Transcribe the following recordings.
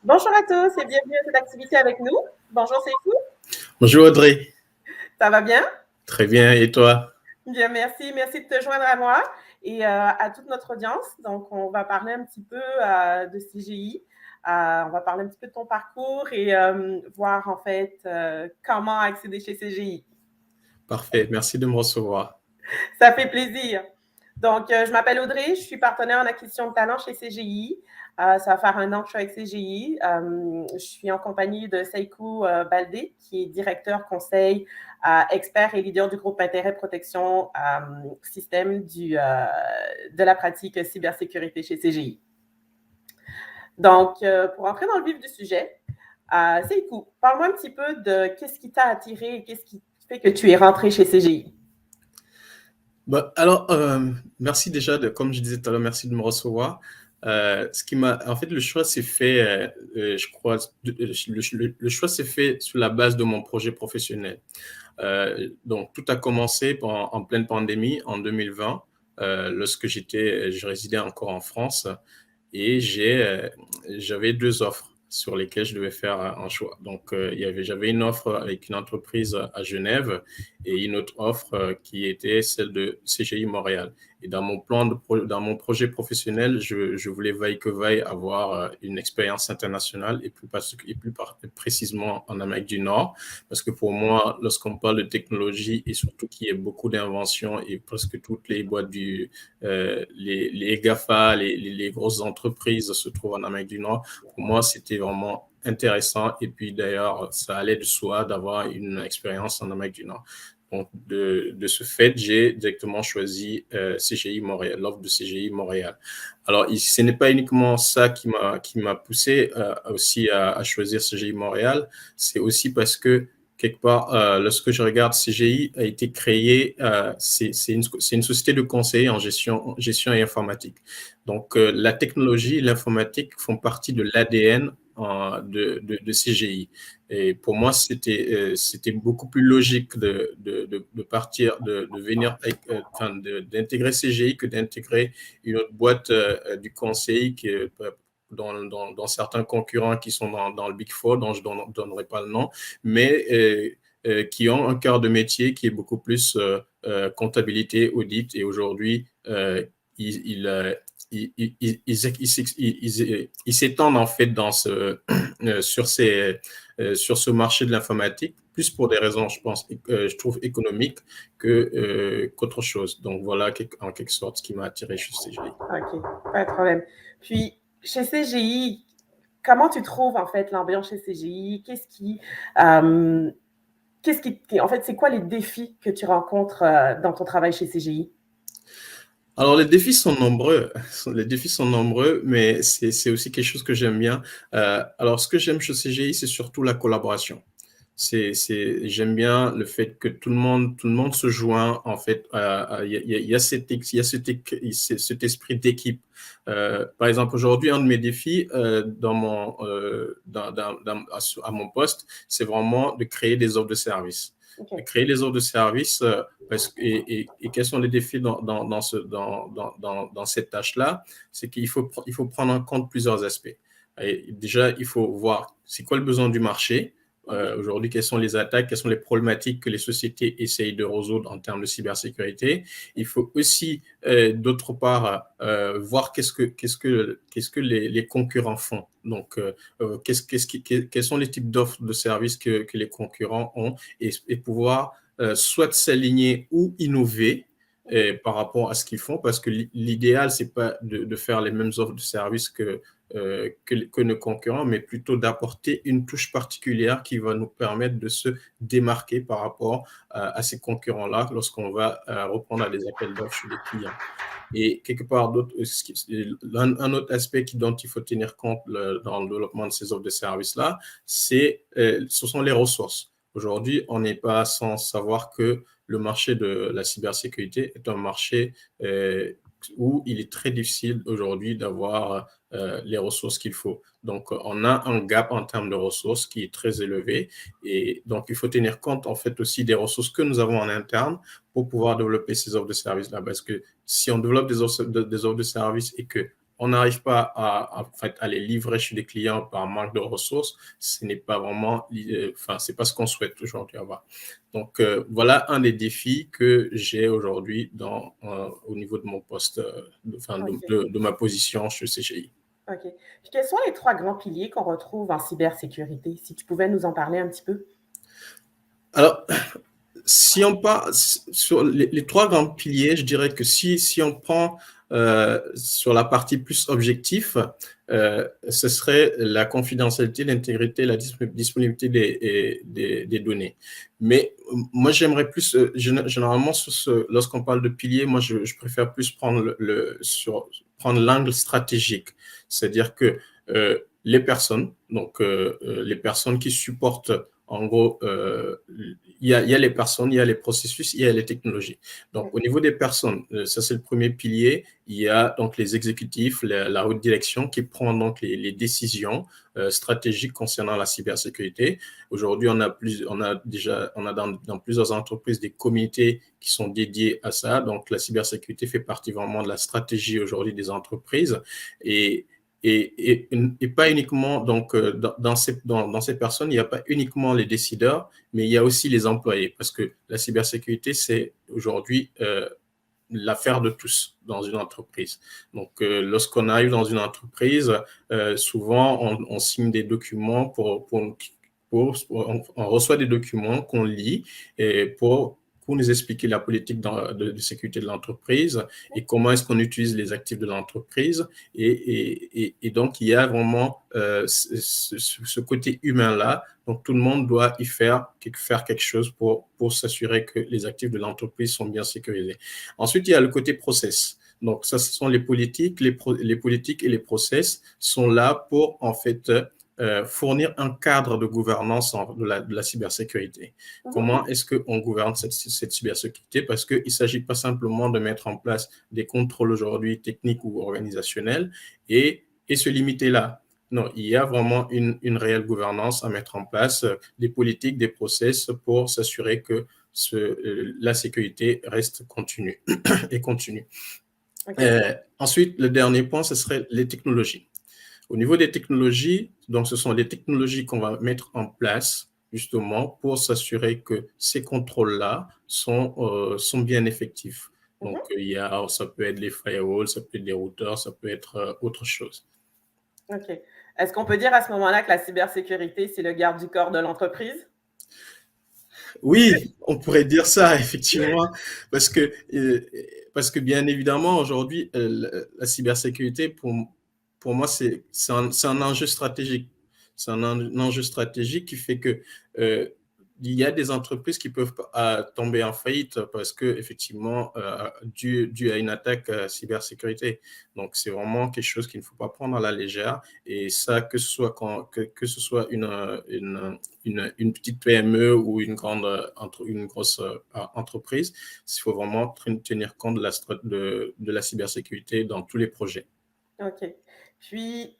Bonjour à tous et bienvenue à cette activité avec nous. Bonjour Seifou, Bonjour Audrey, ça va bien? très bien, et toi? Bien, merci. Merci de te joindre à moi et à toute notre audience. Donc, on va parler un petit peu de CGI. On va parler un petit peu de ton parcours et voir en fait comment accéder chez CGI. Parfait, merci de me recevoir. Ça fait plaisir. Donc, je m'appelle Audrey, je suis partenaire en acquisition de talent chez CGI. Ça va faire 1 an que je suis avec CGI. Je suis en compagnie de Seikou Baldé, qui est directeur conseil, expert et leader du groupe Intérêt Protection Système de la pratique cybersécurité chez CGI. Donc, pour entrer dans le vif du sujet, Seikou, parle-moi un petit peu de qu'est-ce qui t'a attiré et qu'est-ce qui fait que tu es rentré chez CGI. Alors, merci déjà comme je disais tout à l'heure, merci de me recevoir. En fait, le choix s'est fait, je crois, le choix s'est fait sur la base de mon projet professionnel. Donc, tout a commencé en pleine pandémie en 2020, lorsque je résidais encore en France et j'avais 2 offres sur lesquelles je devais faire un choix. Donc, j'avais une offre avec une entreprise à Genève et une autre offre qui était celle de CGI Montréal. Et dans dans mon projet professionnel, je voulais vaille que vaille avoir une expérience internationale et plus précisément en Amérique du Nord. Parce que pour moi, lorsqu'on parle de technologie et surtout qu'il y ait beaucoup d'inventions et presque toutes les boîtes les GAFA, les grosses entreprises se trouvent en Amérique du Nord, pour moi, c'était vraiment intéressant. Et puis d'ailleurs, ça allait de soi d'avoir une expérience en Amérique du Nord. Donc, de ce fait, j'ai directement choisi CGI Montréal, l'offre de CGI Montréal. Alors, ce n'est pas uniquement ça qui m'a poussé aussi à choisir CGI Montréal, c'est aussi parce que quelque part, lorsque je regarde, CGI a été créé, c'est une société de conseil en gestion et informatique. Donc, la technologie et l'informatique font partie de l'ADN de CGI. Et pour moi, c'était beaucoup plus logique de partir, de venir, enfin, d'intégrer CGI que d'intégrer une autre boîte du conseil dans certains concurrents qui sont dans le Big Four, dont je ne donnerai pas le nom, mais qui ont un cœur de métier qui est beaucoup plus comptabilité, audit. Et aujourd'hui, ils s'étendent en fait sur ce marché de l'informatique, plus pour des raisons, je pense, je trouve économiques qu'autre chose. Donc voilà en quelque sorte ce qui m'a attiré chez CGI. OK, pas de problème. Puis, chez CGI, comment tu trouves en fait l'ambiance chez CGI? En fait, c'est quoi les défis que tu rencontres dans ton travail chez CGI? Alors, les défis sont nombreux. Les défis sont nombreux, mais c'est aussi quelque chose que j'aime bien. Alors, ce que j'aime chez CGI, c'est surtout la collaboration. J'aime bien le fait que tout le monde se joint. En fait, il y a cet esprit d'équipe. Par exemple, aujourd'hui, un de mes défis à mon poste, c'est vraiment de créer des offres de service. Okay. De créer des offres de service, et quels sont les défis dans cette tâche-là? C'est qu'il faut prendre en compte plusieurs aspects. Et déjà, il faut voir c'est quoi le besoin du marché. Aujourd'hui, quelles sont les attaques, quelles sont les problématiques que les sociétés essayent de résoudre en termes de cybersécurité. Il faut aussi, d'autre part, voir qu'est-ce que les concurrents font. Donc, quels sont les types d'offres de services que les concurrents ont et pouvoir soit s'aligner ou innover par rapport à ce qu'ils font, parce que l'idéal, c'est pas de faire les mêmes offres de services que nos concurrents, mais plutôt d'apporter une touche particulière qui va nous permettre de se démarquer par rapport à ces concurrents-là lorsqu'on va répondre à des appels d'offres chez les clients. Et quelque part, un autre aspect dont il faut tenir compte dans le développement de ces offres de services-là, ce sont les ressources. Aujourd'hui, on n'est pas sans savoir que le marché de la cybersécurité est un marché où il est très difficile aujourd'hui d'avoir les ressources qu'il faut. Donc, on a un gap en termes de ressources qui est très élevé. Et donc, il faut tenir compte, en fait, aussi des ressources que nous avons en interne pour pouvoir développer ces offres de services-là. Parce que si on développe des offres de services et que on n'arrive pas en fait, à les livrer chez des clients par manque de ressources, ce n'est pas vraiment, c'est pas ce qu'on souhaite aujourd'hui avoir. Donc, voilà un des défis que j'ai aujourd'hui au niveau de mon poste, de ma position chez CGI. OK. Puis quels sont les 3 grands piliers qu'on retrouve en cybersécurité? Si tu pouvais nous en parler un petit peu? Alors, si on part sur les 3 grands piliers, je dirais que si on prend sur la partie plus objectif, ce serait la confidentialité, l'intégrité, la disponibilité des données. Mais moi, j'aimerais plus, généralement, lorsqu'on parle de piliers, moi, je préfère plus prendre prendre l'angle stratégique. C'est-à-dire que les personnes, donc les personnes qui supportent, en gros, il y a les personnes, il y a les processus, il y a les technologies. Donc, au niveau des personnes, ça c'est le premier pilier. Il y a donc les exécutifs, la haute direction qui prend donc les décisions stratégiques concernant la cybersécurité. Aujourd'hui, on a dans plusieurs entreprises des comités qui sont dédiés à ça. Donc, la cybersécurité fait partie vraiment de la stratégie aujourd'hui des entreprises et pas uniquement, donc, dans ces personnes, il n'y a pas uniquement les décideurs, mais il y a aussi les employés, parce que la cybersécurité, c'est aujourd'hui l'affaire de tous dans une entreprise. Donc, lorsqu'on arrive dans une entreprise, souvent, on signe des documents on reçoit des documents qu'on lit et pour nous expliquer la politique de sécurité de l'entreprise et comment est-ce qu'on utilise les actifs de l'entreprise. Et donc, il y a vraiment ce côté humain-là. Donc, tout le monde doit y faire quelque chose pour s'assurer que les actifs de l'entreprise sont bien sécurisés. Ensuite, il y a le côté process. Donc, ça, ce sont les politiques. Les politiques et les process sont là pour, en fait, fournir un cadre de gouvernance de la cybersécurité. Comment est-ce qu'on gouverne cette cybersécurité? Parce qu'il ne s'agit pas simplement de mettre en place des contrôles aujourd'hui techniques ou organisationnels et se limiter là. Non, il y a vraiment une réelle gouvernance à mettre en place, des politiques, des process pour s'assurer que la sécurité reste continue et continue. Okay. Ensuite, le dernier point, ce serait les technologies. Au niveau des technologies, donc ce sont les technologies qu'on va mettre en place justement pour s'assurer que ces contrôles-là sont bien effectifs. Donc, ça peut être les firewalls, ça peut être des routeurs, ça peut être autre chose. OK. Est-ce qu'on peut dire à ce moment-là que la cybersécurité, c'est le garde du corps de l'entreprise? Oui, on pourrait dire ça, effectivement, parce que bien évidemment, aujourd'hui, la cybersécurité, pour moi, c'est un enjeu stratégique. C'est un enjeu stratégique qui fait que il y a des entreprises qui peuvent tomber en faillite parce que effectivement, dû à une attaque cybersécurité. Donc, c'est vraiment quelque chose qu'il ne faut pas prendre à la légère. Et ça, que ce soit une petite PME ou une grosse entreprise, il faut vraiment tenir compte de la cybersécurité dans tous les projets. OK. Puis,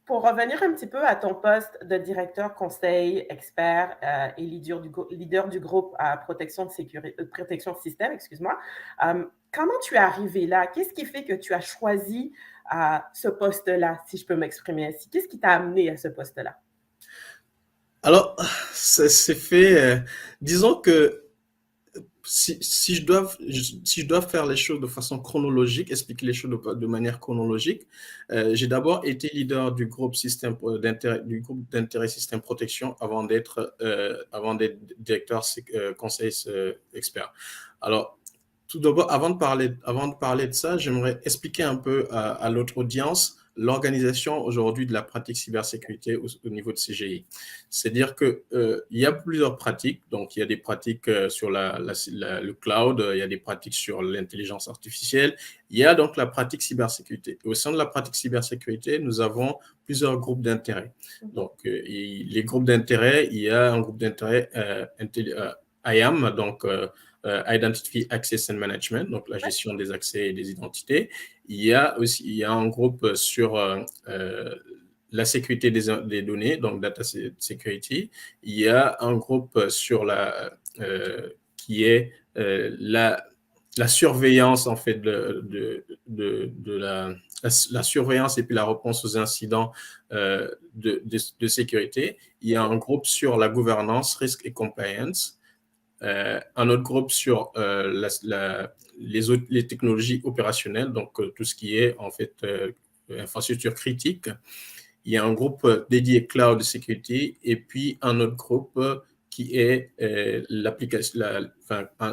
pour revenir un petit peu à ton poste de directeur conseil, expert et leader du groupe protection de système, excuse-moi, comment tu es arrivé là? Qu'est-ce qui fait que tu as choisi ce poste-là, si je peux m'exprimer ainsi? Qu'est-ce qui t'a amené à ce poste-là? Alors, ça s'est fait, disons que si je dois faire les choses de façon chronologique, expliquer les choses de manière chronologique, j'ai d'abord été leader du groupe d'intérêt système protection avant d'être directeur conseil expert. Alors, tout d'abord, avant de parler de ça, j'aimerais expliquer un peu à l'autre audience l'organisation aujourd'hui de la pratique cybersécurité au niveau de CGI. C'est-à-dire que il y a plusieurs pratiques. Donc, il y a des pratiques sur le cloud, il y a des pratiques sur l'intelligence artificielle. Il y a donc la pratique cybersécurité. Et au sein de la pratique cybersécurité, nous avons plusieurs groupes d'intérêt. Donc, les groupes d'intérêt, il y a un groupe d'intérêt IAM, donc Identity Access and Management, donc la gestion des accès et des identités. Il y a un groupe sur la sécurité des données, donc Data Security. Il y a un groupe sur qui est la surveillance en fait de la surveillance et puis la réponse aux incidents de sécurité. Il y a un groupe sur la gouvernance, risque et compliance, un autre groupe sur les technologies opérationnelles, donc tout ce qui est en fait infrastructure critique. Il y a un groupe dédié cloud security et puis un autre groupe qui est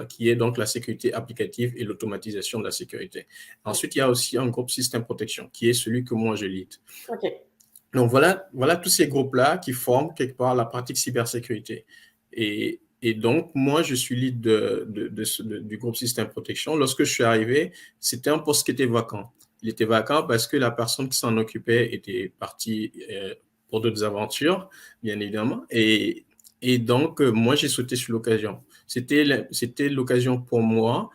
qui est donc la sécurité applicative et l'automatisation de la sécurité. Ensuite, il y a aussi un groupe système protection qui est celui que moi je lead. OK. Donc voilà tous ces groupes-là qui forment quelque part la pratique cybersécurité. Et donc, moi, je suis lead du groupe système protection. Lorsque je suis arrivé, c'était un poste qui était vacant. Il était vacant parce que la personne qui s'en occupait était partie pour d'autres aventures, bien évidemment. Et donc, moi, j'ai sauté sur l'occasion. C'était l'occasion pour moi.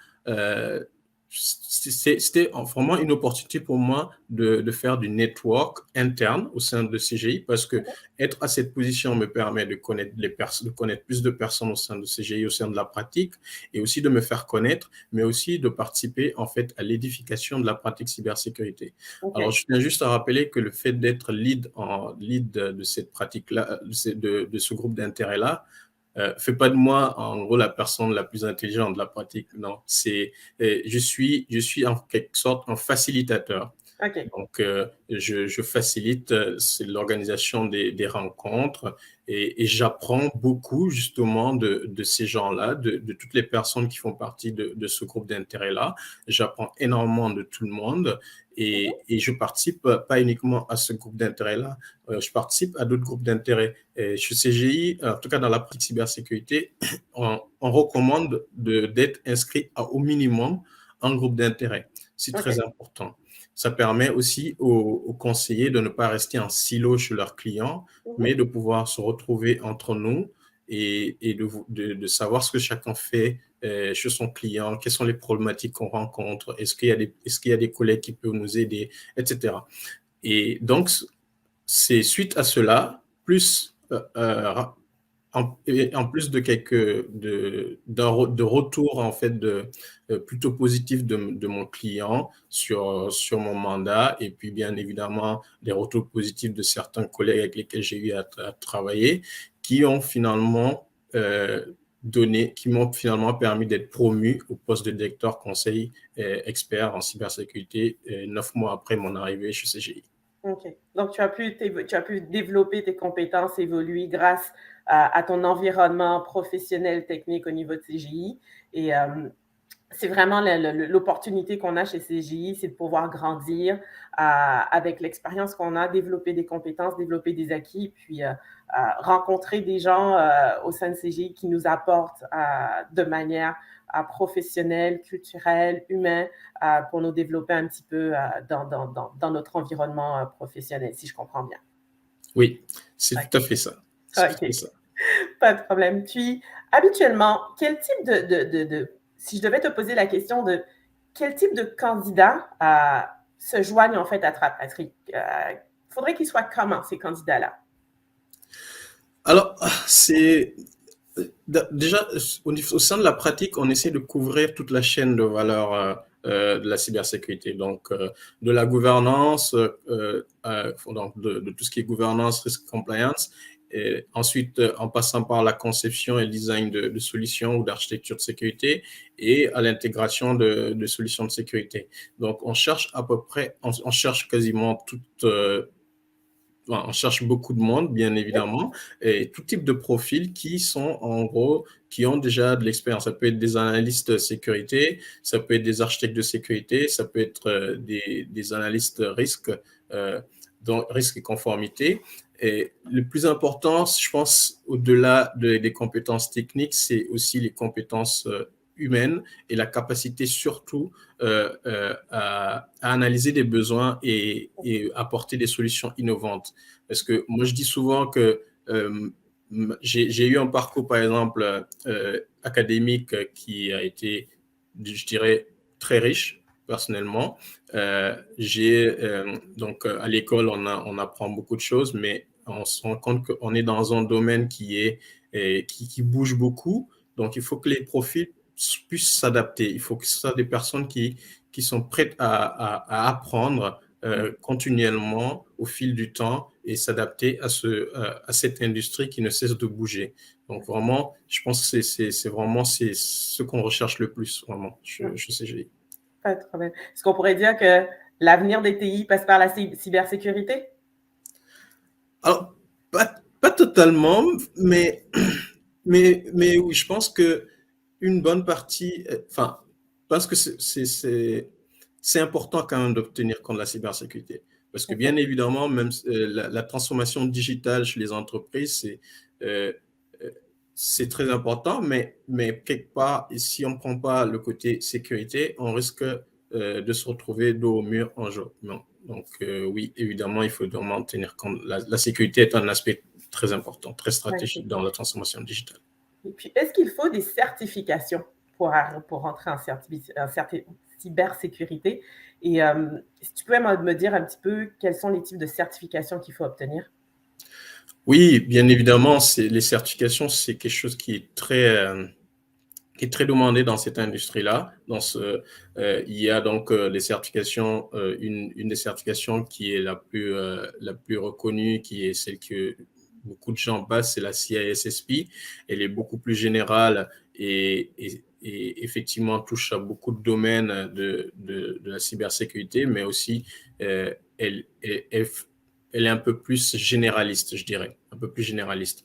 C'était vraiment une opportunité pour moi de faire du network interne au sein de CGI parce que être à cette position me permet de connaître de connaître plus de personnes au sein de CGI, au sein de la pratique et aussi de me faire connaître, mais aussi de participer en fait à l'édification de la pratique cybersécurité. Okay. Alors, je tiens juste à rappeler que le fait d'être lead de cette pratique-là, de ce groupe d'intérêt-là, fait pas de moi en gros la personne la plus intelligente de la pratique. Non, je suis en quelque sorte un facilitateur. Okay. Donc je facilite l'organisation des rencontres et j'apprends beaucoup justement de ces gens-là, de toutes les personnes qui font partie de ce groupe d'intérêt-là. J'apprends énormément de tout le monde et je participe pas uniquement à ce groupe d'intérêt-là, je participe à d'autres groupes d'intérêt. Chez CGI, en tout cas dans la pratique cybersécurité, on recommande d'être inscrit au minimum en groupe d'intérêt. C'est très important. Ça permet aussi aux conseillers de ne pas rester en silo chez leurs clients, mais de pouvoir se retrouver entre nous et de savoir ce que chacun fait chez son client, quelles sont les problématiques qu'on rencontre, est-ce qu'il y a des collègues qui peuvent nous aider, etc. Et donc, c'est suite à cela, plus en plus de de retours en fait plutôt positifs de mon client sur mon mandat et puis bien évidemment des retours positifs de certains collègues avec lesquels j'ai eu à travailler qui ont finalement qui m'ont finalement permis d'être promu au poste de directeur conseil expert en cybersécurité 9 mois après mon arrivée chez CGI. OK. Donc, tu as pu développer tes compétences, évoluer grâce à ton environnement professionnel, technique au niveau de CGI. Et c'est vraiment l'opportunité qu'on a chez CGI, c'est de pouvoir grandir avec l'expérience qu'on a, développer des compétences, développer des acquis, puis rencontrer des gens au sein de CGI qui nous apportent de manière professionnelle, culturelle, humaine, pour nous développer un petit peu dans notre environnement professionnel, si je comprends bien. Oui, c'est tout à fait ça. OK. Pas de problème. Puis, habituellement, quel type si je devais te poser la question de quel type de candidat se joignent en fait à Patrick, faudrait qu'ils soient comment, ces candidats-là? Alors, déjà, au sein de la pratique, on essaie de couvrir toute la chaîne de valeur de la cybersécurité. Donc, de la gouvernance, donc de tout ce qui est gouvernance, risk compliance, et ensuite en passant par la conception et le design de solutions ou d'architecture de sécurité et à l'intégration de solutions de sécurité. Donc, on cherche à peu près, on cherche quasiment on cherche beaucoup de monde, bien évidemment, et tout type de profils qui sont, en gros, qui ont déjà de l'expérience. Ça peut être des analystes de sécurité, ça peut être des architectes de sécurité, ça peut être des analystes risque, donc risque et conformité. Et le plus important, je pense, au-delà des compétences techniques, c'est aussi les compétences humaine et la capacité surtout à analyser des besoins et apporter des solutions innovantes. Parce que moi, je dis souvent que j'ai eu un parcours, par exemple, académique qui a été, je dirais, très riche personnellement. Donc, à l'école, on apprend beaucoup de choses, mais on se rend compte qu'on est dans un domaine qui bouge beaucoup. Donc, il faut que les profils puissent s'adapter. Il faut que ce soit des personnes qui sont prêtes à apprendre continuellement au fil du temps et s'adapter à cette industrie qui ne cesse de bouger. Donc vraiment, je pense que c'est vraiment ce qu'on recherche le plus, vraiment, chez CGI. Pas de problème. Est-ce qu'on pourrait dire que l'avenir des TI passe par la cybersécurité? Alors, pas totalement, mais oui, je pense que une bonne partie, enfin, parce que c'est important quand même d'obtenir compte de la cybersécurité. Parce que bien évidemment, même la transformation digitale chez les entreprises, c'est très important, mais quelque part, si on ne prend pas le côté sécurité, on risque de se retrouver dos au mur un jour. Non. Donc oui, évidemment, il faut vraiment tenir compte. La sécurité est un aspect très important, très stratégique dans la transformation digitale. Et puis, est-ce qu'il faut des certifications pour rentrer en cybersécurité? Et si tu pouvais me dire un petit peu quels sont les types de certifications qu'il faut obtenir? Oui, bien évidemment, les certifications, c'est quelque chose qui est très demandé dans cette industrie-là. Il y a donc les certifications, une des certifications qui est la plus reconnue, qui est celle que beaucoup de gens passent, c'est la CISSP. Elle est beaucoup plus générale et effectivement touche à beaucoup de domaines de la cybersécurité, mais aussi elle est un peu plus généraliste, je dirais, un peu plus généraliste.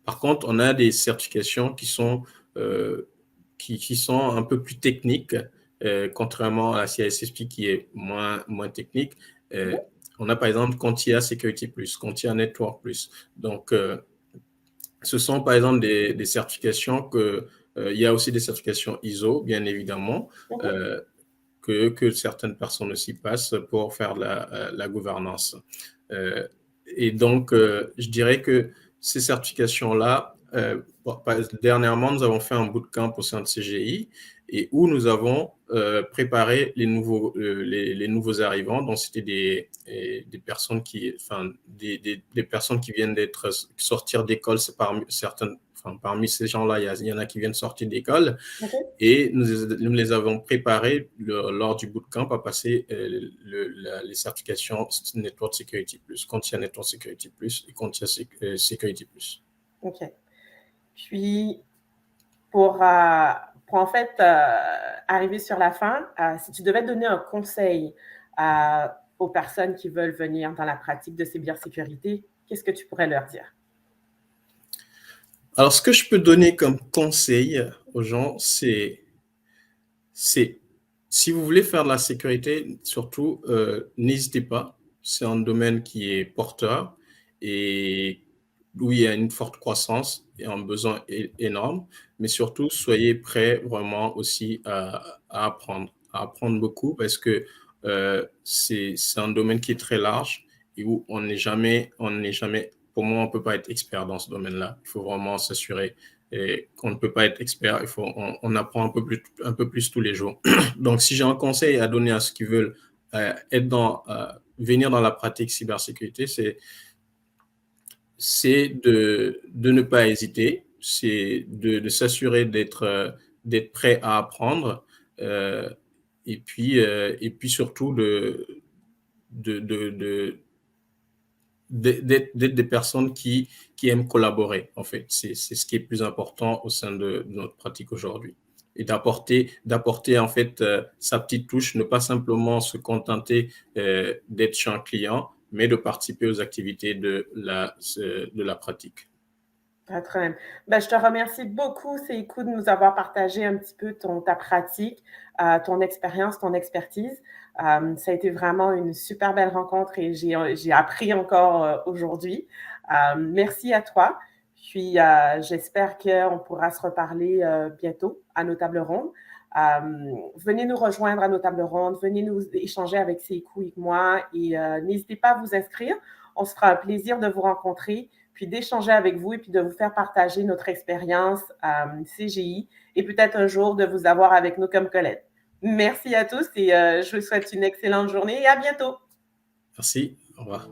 Par contre, on a des certifications qui sont un peu plus techniques, contrairement à la CISSP qui est moins technique. On a par exemple CompTIA Security Plus, CompTIA Network Plus. Donc, ce sont par exemple des certifications il y a aussi des certifications ISO, bien évidemment, que certaines personnes aussi passent pour faire la gouvernance. Et donc, je dirais que ces certifications-là, dernièrement, nous avons fait un bootcamp au sein de CGI et où nous avons préparé les nouveaux arrivants. Donc, c'était des personnes des personnes qui viennent sortir d'école. Parmi ces gens-là, il y en a qui viennent sortir d'école. Et nous les avons préparés lors du bootcamp à passer les certifications Network Security Plus, CompTIA Network Security Plus et CompTIA Security Plus. OK. Puis, pour en fait arriver sur la fin, si tu devais donner un conseil aux personnes qui veulent venir dans la pratique de cybersécurité, qu'est-ce que tu pourrais leur dire? Alors, ce que je peux donner comme conseil aux gens, c'est si vous voulez faire de la sécurité, surtout, n'hésitez pas. C'est un domaine qui est porteur et où il y a une forte croissance et un besoin énorme. Mais surtout, soyez prêts vraiment aussi à apprendre beaucoup parce que c'est un domaine qui est très large et où on n'est jamais, pour moi, on ne peut pas être expert dans ce domaine-là. Il faut vraiment s'assurer qu'on ne peut pas être expert. On apprend un peu plus tous les jours. Donc, si j'ai un conseil à donner à ceux qui veulent venir dans la pratique cybersécurité, c'est de ne pas hésiter, c'est de s'assurer d'être prêt à apprendre et puis surtout d'être des personnes qui aiment collaborer, en fait. C'est ce qui est plus important au sein de notre pratique aujourd'hui. Et d'apporter en fait sa petite touche, ne pas simplement se contenter d'être chez un client, mais de participer aux activités de la pratique. Très bien. Ben, je te remercie beaucoup, Seïkou, de nous avoir partagé un petit peu ta pratique, ton expérience, ton expertise. Ça a été vraiment une super belle rencontre et j'ai appris encore aujourd'hui. Merci à toi. Puis, j'espère qu'on pourra se reparler bientôt à nos tables rondes. Venez nous rejoindre à nos tables rondes, venez nous échanger avec Seïkou et moi et n'hésitez pas à vous inscrire. On se fera un plaisir de vous rencontrer puis d'échanger avec vous et puis de vous faire partager notre expérience CGI et peut-être un jour de vous avoir avec nous comme collègues. Merci à tous et je vous souhaite une excellente journée et à bientôt. Merci, au revoir.